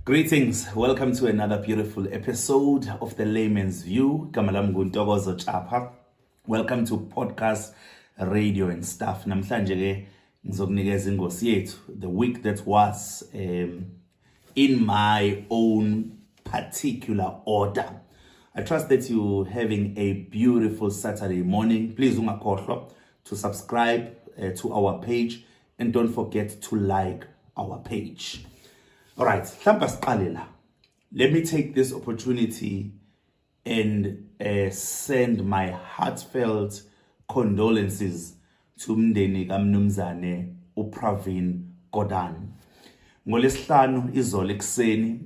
Greetings, welcome to another beautiful episode of The Layman's View. Ntokozo Tshapa. Welcome to podcast, radio and stuff. Namhlanje ke ngizokunikeza ingosi yethu, the week that was in my own particular order. I trust that you're having a beautiful Saturday morning. Please ungakhohlwa to subscribe to our page and don't forget to like our page. All right, let me take this opportunity and send my heartfelt condolences to mndeni kaMnumzane uPravin Gordhan. NgoLwesihlanu izolo ekuseni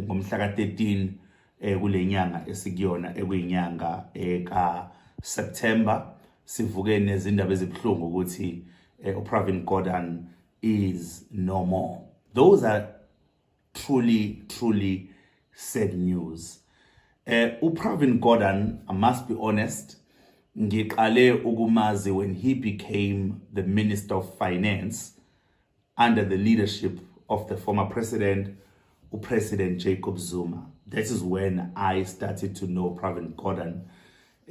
ngomhla ka-13 kule nyanga esikuyona ekuyinyanga ka September sivuke nezindaba ezibuhlungu ukuthi uPravin Gordhan is no more. Those are truly sad news. Pravin Gordhan, I must be honest, ngiqale ukumazi when he became the Minister of Finance under the leadership of the former president, President Jacob Zuma. That is when I started to know Pravin Gordhan.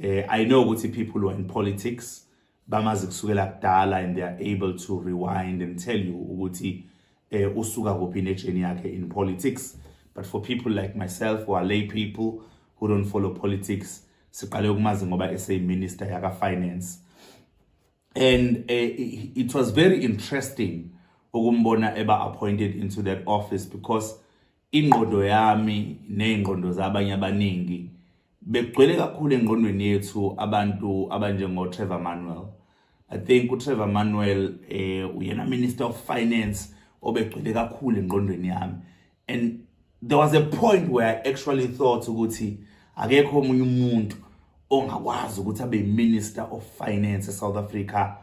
I know what people who are in politics, bamazi kusukela kudala, and they are able to rewind and tell you ukuthi usuka kuphi nejeni yakhe in politics. But for people like myself who are lay people who don't follow politics, siqale ukumazi ngoba ese minister yaka finance. And it was very interesting ukumbona eba appointed into that office, because ingqondo yami neingqondo zabanye abaningi begcwele kakhulu engqondweni yethu abantu abanjengo Trevor Manuel. I think uTrevor Manuel uyena Minister of Finance obegcwele kakhulu engqondweni yami, and there was a point where I actually thought ukuthi akekho omunye umuntu ongakwazi ukuthi abe Minister of Finance eSouth Africa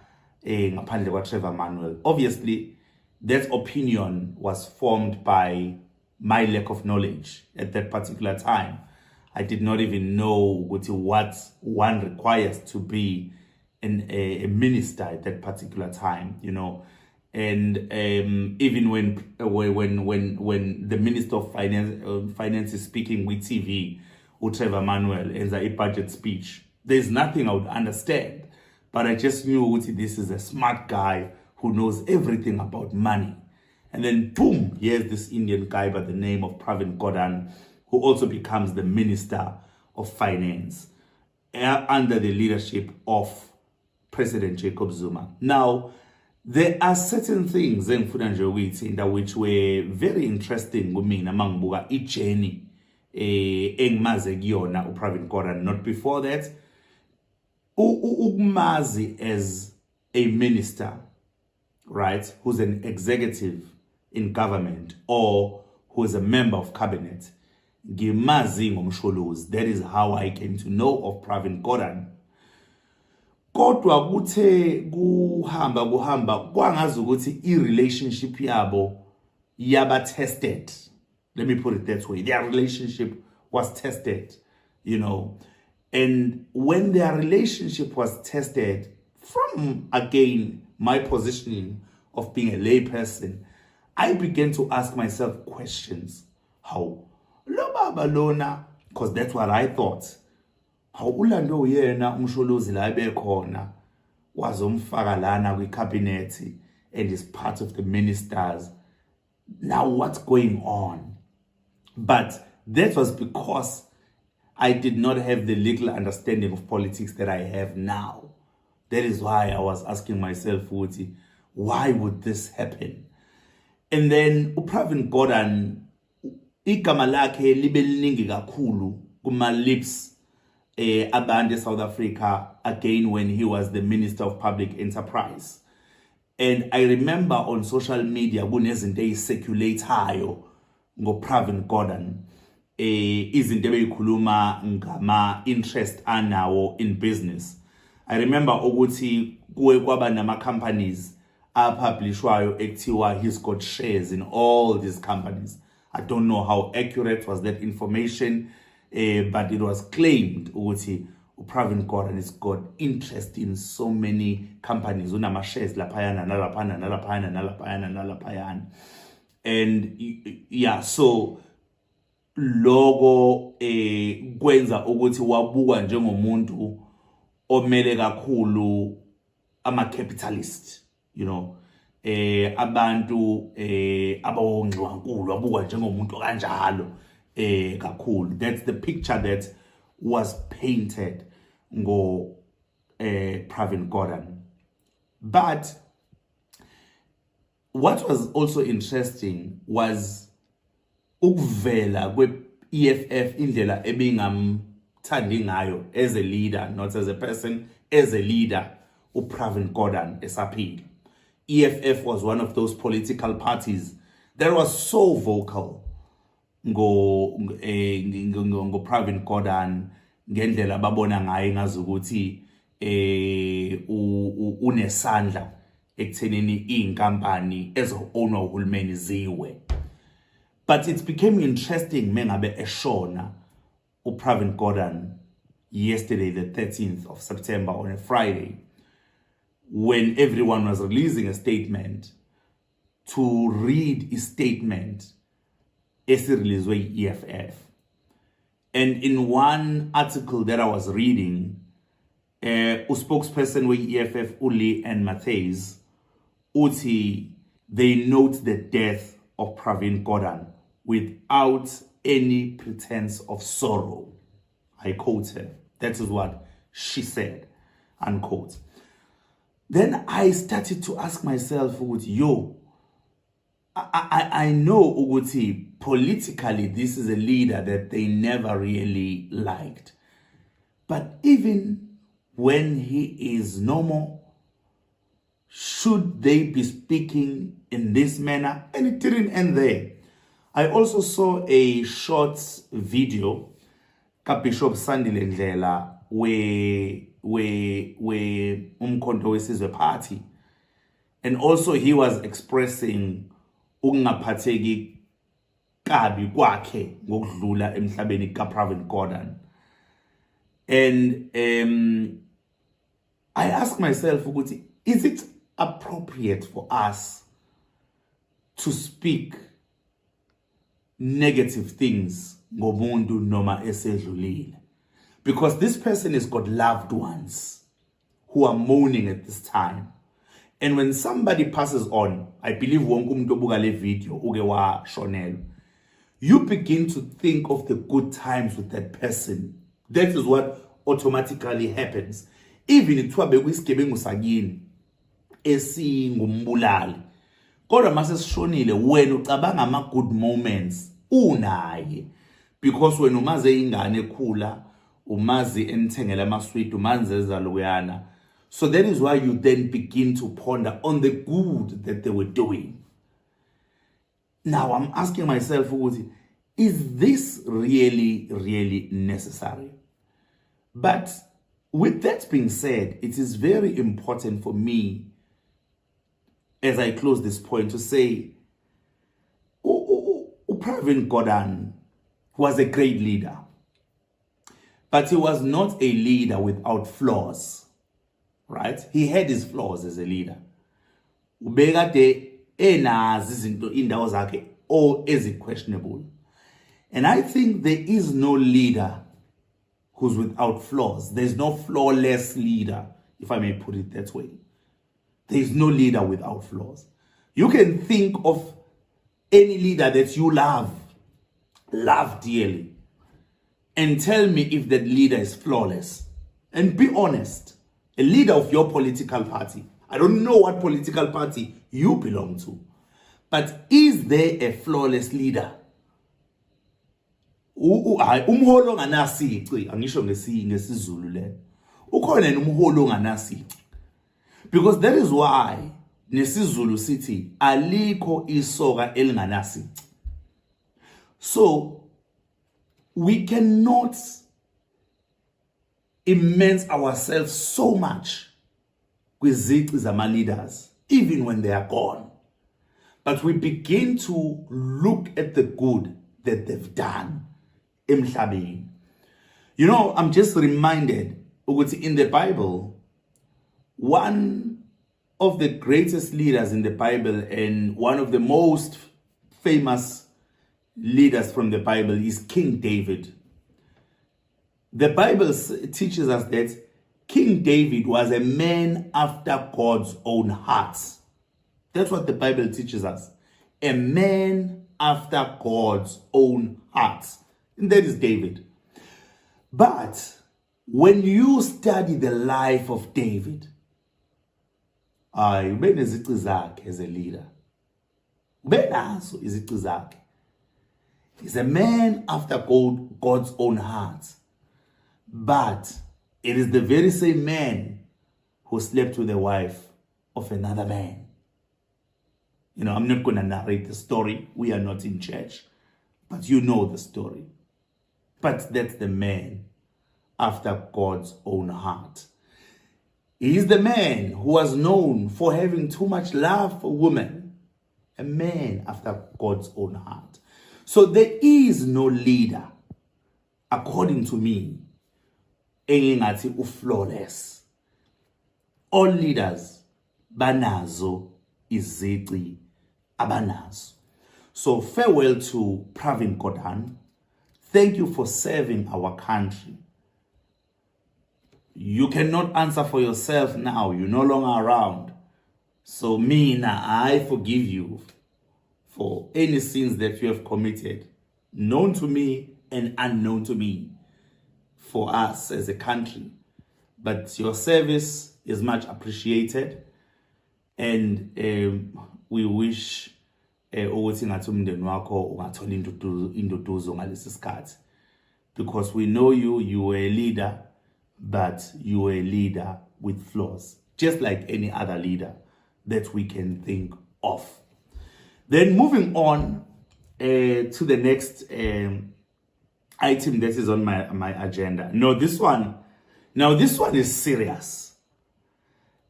ngaphandle kwa Trevor Manuel. Obviously that opinion was formed by my lack of knowledge at that particular time. I did not even know what one requires to be a minister at that particular time, you know. And even when the Minister of Finance is speaking with TV, Trevor Manuel ends a budget speech, there's nothing I would understand, but I just knew this is a smart guy who knows everything about money. And then boom, here's this Indian guy by the name of Pravin Gordhan, who also becomes the Minister of Finance under the leadership of President Jacob Zuma. Now, there are certain things which were very interesting kumina mangibuka ijeni engimaze kuyona uPravin Gordhan. Not before that, ukumazi as a minister, right, who's an executive in government or who is a member of cabinet, ngimazi ngomsholozi. That is how I came to know of Pravin Gordhan. Kodwa kuthe kuhamba kwangazi ukuthi i-relationship yabo yaba tested. Let me put it that way. Their relationship was tested, you know. And when their relationship was tested, from again my positioning of being a lay person, I began to ask myself questions. How? Lo baba lona, because that's what I thought. How ulando yena umsholozi la ebekhona wazomfaka lana kwi-cabinet and is part of the ministers. Now what's going on? But that was because I did not have the legal understanding of politics that I have now. That is why I was asking myself, why would this happen? And then uPravin Gordhan, igama lakhe libe liningi kakhulu kuma lips abantu South Africa, again when he was the Minister of Public Enterprise. And I remember on social media kunezinto eyicirculate-ayo ngoPravin Gordhan, izinto ebeyikhuluma ngama interest anawo in business. I remember ukuthi kuwe kwaba nama companies apublishwayo ekuthiwa he's got shares in all these companies. I don't know how accurate was that information, but it was claimed ukuthi uPravin Gordhan has got interest in so many companies, unama shares laphayana nalaphayana. And yeah, so logo kwenza ukuthi wabuka njengomuntu omele kakhulu ama-capitalist, you know, abantu abawongiwa nkulu wabukwa njengomuntu kanjalo kakhulu. That's the picture that was painted ngo Pravin Gordhan. But what was also interesting was ukuvela kwe-EFF indlela ebingamthandi ngayo as a leader, not as a person, as a leader, uPravin Gordhan esaphila. EFF was one of those political parties that was so vocal ngo Pravin Gordhan ngendlela babona ngayo ngazukuthi unesandla ekuthenini inkampani ezo-ownwa uhulumeni ziwe. But it became interesting mengabe eshona uPravin Gordhan yesterday, the 13th of September, on a Friday, when everyone was releasing a statement, to read a statement released by EFF. And in one article that I was reading, a spokesperson with EFF, Uli and Matthews, Uti, they note the death of Pravin Gordhan without any pretense of sorrow. I quote her. That is what she said, unquote. Then I started to ask myself, yo, I know Uguti, politically, this is a leader that they never really liked. But even when he is normal, should they be speaking in this manner? And it didn't end there. I also saw a short video ka Bishop Sandile Ndlela where Umkhonto Wesizwe Party, and also he was expressing ukungaphatheki kabi kwakhe ngokudlula emhlabeni kaPravin Gordhan. And I ask myself, is it appropriate for us to speak negative things ngomuntu noma esedlulile? Because this person has got loved ones who are mourning at this time. And when somebody passes on, I believe wonke umuntu obuka le video uke washonelwa, you begin to think of the good times with that person. That is what automatically happens. Even ithiwa bekuyisigebengu sakini esingumbulali, kodwa mase sishonile wena ucabanga ama good moments unaye, because wena umaze ingane ekhula, umazi enithengela amasweet, umanzeza lokuyana. So that is why you then begin to ponder on the good that they were doing. Now I'm asking myself, is this really necessary? But with that being said, it is very important for me, as I close this point, to say Pravin Gordhan was a great leader, but he was not a leader without flaws, right? He had his flaws as a leader. Ubekade enazi izinto indawo zakhe or is it questionable? And I think there is no leader who's without flaws. There's no flawless leader, if I may put it that way. There is no leader without flaws. You can think of any leader that you love dearly, and tell me if that leader is flawless. And be honest. A leader of your political party. I don't know what political party you belong to, but is there a flawless leader? Umholo nganasici, angisho ngesizulu le. Ukhona umholo nganasici. Because that is why nesizulu sithi alikho isoka elinganasici. So we cannot immense ourselves so much with izici zama leaders, even when they are gone. But we begin to look at the good that they've done emhlabeni. You know, I'm just reminded, in the Bible, one of the greatest leaders in the Bible and one of the most famous leaders from the Bible is King David. The Bible teaches us that King David was a man after God's own heart. That's what the Bible teaches us. A man after God's own heart. And that is David. But when you study the life of David, ube nezici zakhe as a leader. Ube nazo izici zakhe. He's a man after God's own heart. But it is the very same man who slept with the wife of another man. You know, I'm not going to narrate the story. We are not in church. But you know the story. But that's the man after God's own heart. He is the man who was known for having too much love for women. A man after God's own heart. So there is no leader, according to me, engingathi flawless. All leaders banazo izici abanazo. So farewell to Pravin Gordhan. Thank you for serving our country. You cannot answer for yourself now. You're no longer around. So I forgive you for any sins that you have committed, known to me and unknown to me, for us as a country. But your service is much appreciated, and we wish ukuthi ngathi umndeni wakho ungathola induduzo ngalesi sikhathi, because we know you were a leader, but you were a leader with flaws, just like any other leader that we can think of. Then moving on to the next item that is on my agenda. This one is serious.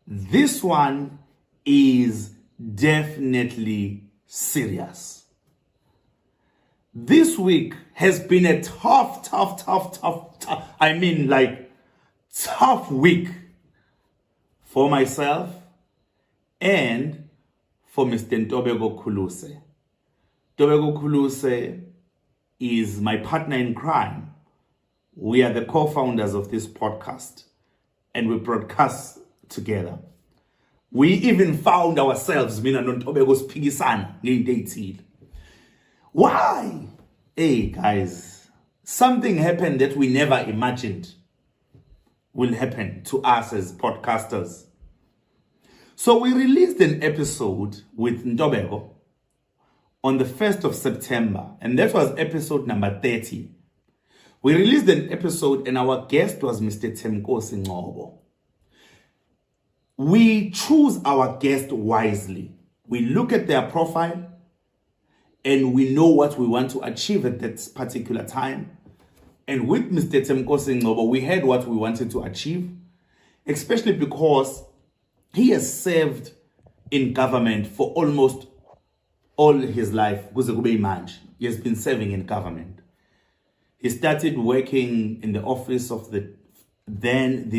This one is definitely serious. This week has been a tough week for myself and for Mr. Ntokozo Tshapa. Ntokozo Tshapa is my partner in crime. We are the co-founders of this podcast, and we broadcast together. We even found ourselves, mina noNtokozo siphikisana ngento ezithile. Why? Hey guys, something happened that we never imagined will happen to us as podcasters. So we released an episode with Ntokozo on the 1st of September, and that was episode number 30. We released an episode and our guest was Mr. Thembinkosi Ngcobo. We choose our guest wisely. We look at their profile and we know what we want to achieve at that particular time. And with Mr. Thembinkosi Ngcobo, we had what we wanted to achieve, especially because he has served in government for almost all his life. He has been serving in government. He started working in the office of the then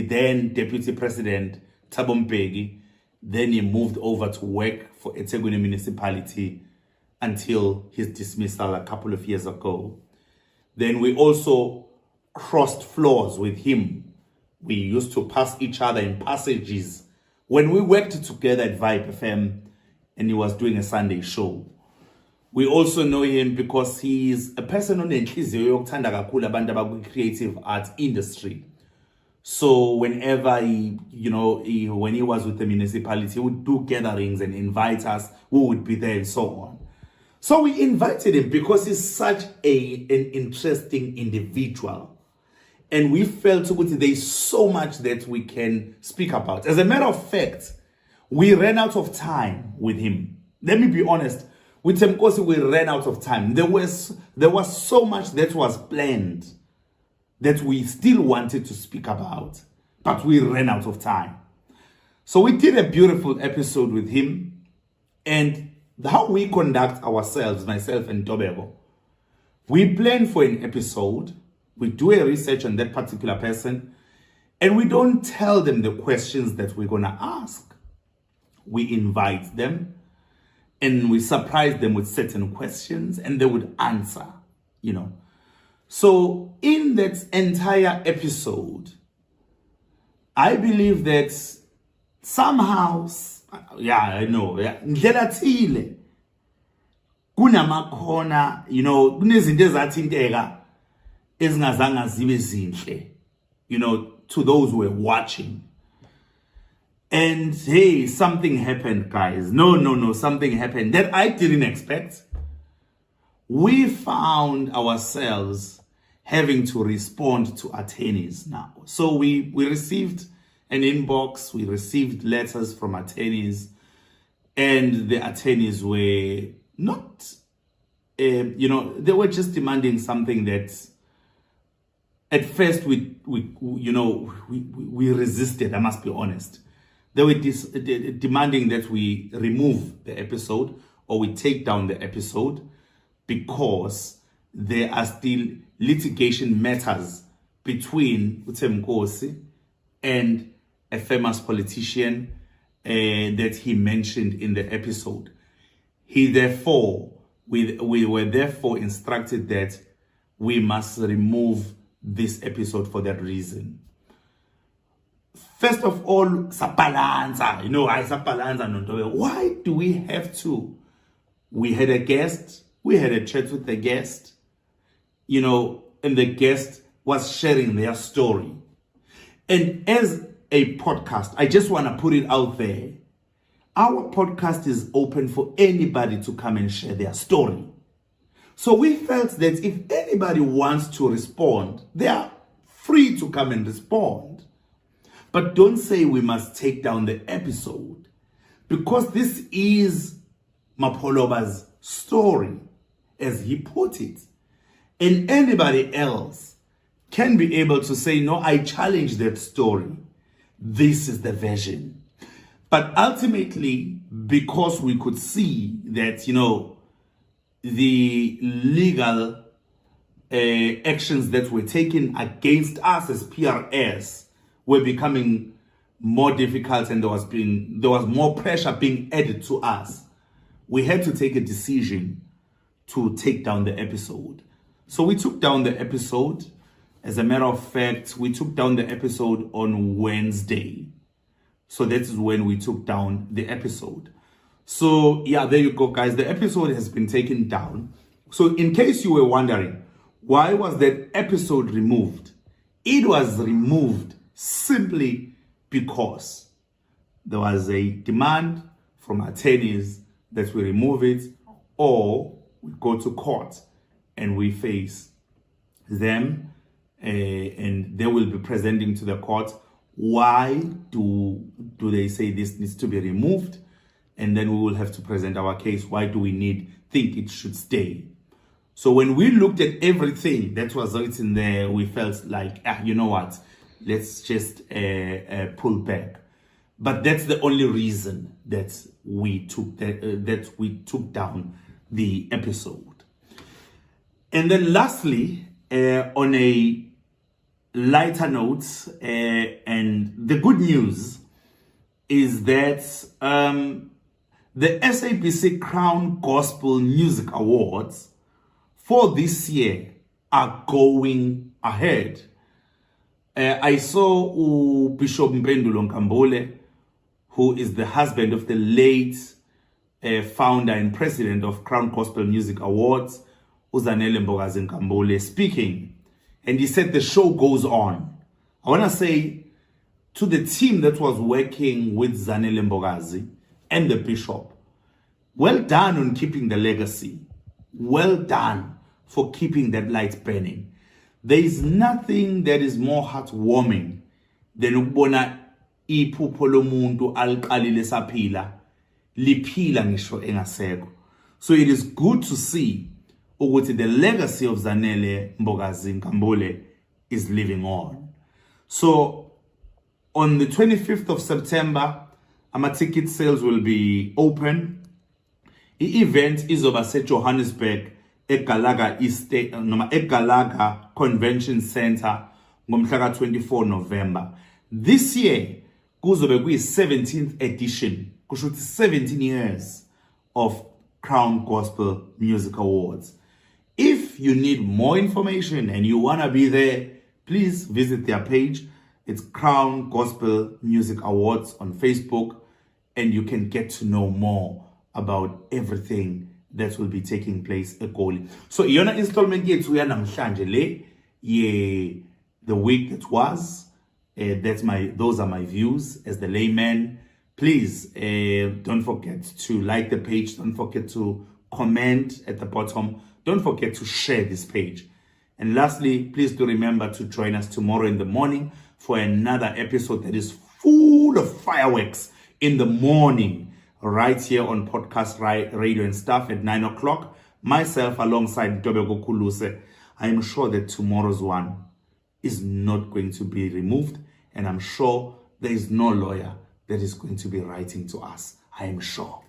Deputy President, Thabo Mbeki. Then he moved over to work for eThekwini municipality until his dismissal a couple of years ago. Then we also crossed floors with him. We used to pass each other in passages when we worked together at Vibe FM and he was doing a Sunday show. We also know him because he is a person on the creative arts industry. So whenever when he was with the municipality, he would do gatherings and invite us. We would be there and so on. So we invited him because he's such an interesting individual. And we felt there's so much that we can speak about. As a matter of fact, we ran out of time with him. Let me be honest. With Thembinkosi, we ran out of time. There was so much that was planned that we still wanted to speak about, but we ran out of time. So we did a beautiful episode with him, and how we conduct ourselves, myself and Ntokozo, we plan for an episode, we do a research on that particular person, and we don't tell them the questions that we're going to ask. We invite them, and we surprised them with certain questions and they would answer, you know. So in that entire episode, I believe that somehow, I know, ndlela thile kunamakhona, you know, kunezinto ezathinteka ezingazange zibe zinhle, you know, to those who were watching. And hey, something happened, guys. No, something happened that I didn't expect. We found ourselves having to respond to attorneys now. So we received an inbox, we received letters from attorneys, and the attorneys were not, you know, they were just demanding something that at first we resisted, I must be honest. They were demanding that we remove the episode or we take down the episode because there are still litigation matters between Thembinkosi and a famous politician that he mentioned in the episode. We were therefore instructed that we must remove this episode for that reason. First of all, sapalanza, you know, why do we have to? We had a guest, we had a chat with the guest, you know, and the guest was sharing their story. And as a podcast, I just want to put it out there. Our podcast is open for anybody to come and share their story. So we felt that if anybody wants to respond, they are free to come and respond. But don't say we must take down the episode, because this is Mapholoba's story, as he put it. And anybody else can be able to say, no, I challenge that story. This is the version. But ultimately, because we could see that, you know, the legal actions that were taken against us as PRS were becoming more difficult, and there was more pressure being added to us, we had to take a decision to take down the episode. So we took down the episode. As a matter of fact, we took down the episode on Wednesday. So that is when we took down the episode. So yeah, there you go, guys. The episode has been taken down. So in case you were wondering, why was that episode removed? It was removed simply because there was a demand from attorneys that we remove it, or we go to court and we face them, and they will be presenting to the court why do they say this needs to be removed, and then we will have to present our case. Why do we think it should stay? So when we looked at everything that was written there, we felt like, you know what, let's just pull back. But that's the only reason that we took down the episode. And then lastly, on a lighter note, and the good news is that the SABC Crown Gospel Music Awards for this year are going ahead. I saw Bishop Mpendulo Nkambole, who is the husband of the late founder and president of Crown Gospel Music Awards, Zanele Mbokazi Nkambole, speaking. And he said the show goes on. I want to say to the team that was working with Zanele Mbokazi and the bishop, well done on keeping the legacy. Well done for keeping that light burning. There is nothing that is more heartwarming than ukubona iphupho lomuntu aliqalile saphila liphila ngisho engasekho. So it is good to see ukuthi the legacy of Zanele Mbokazi Nkambole is living on. So on the 25th of September, our ticket sales will be open. The event is over at Johannesburg, eGalaga eGalaga Convention Center, ngomhla 24 November. This year, kuzobe kuyi 17th edition, kusho ukuthi 17 years of Crown Gospel Music Awards. If you need more information and you want to be there, please visit their page. It's Crown Gospel Music Awards on Facebook, and you can get to know more about everything that will be taking place at Goli. So, yona installment yethu ya namhlanje le ye the week that was. Those are my views as the layman. Please don't forget to like the page. Don't forget to comment at the bottom. Don't forget to share this page. And lastly, please do remember to join us tomorrow in the morning for another episode that is full of fireworks in the morning, right here on podcast radio and stuff at 9 o'clock. Myself alongside Ntokozo Tshapa. I am sure that tomorrow's one is not going to be removed, and I'm sure there is no lawyer that is going to be writing to us. I am sure.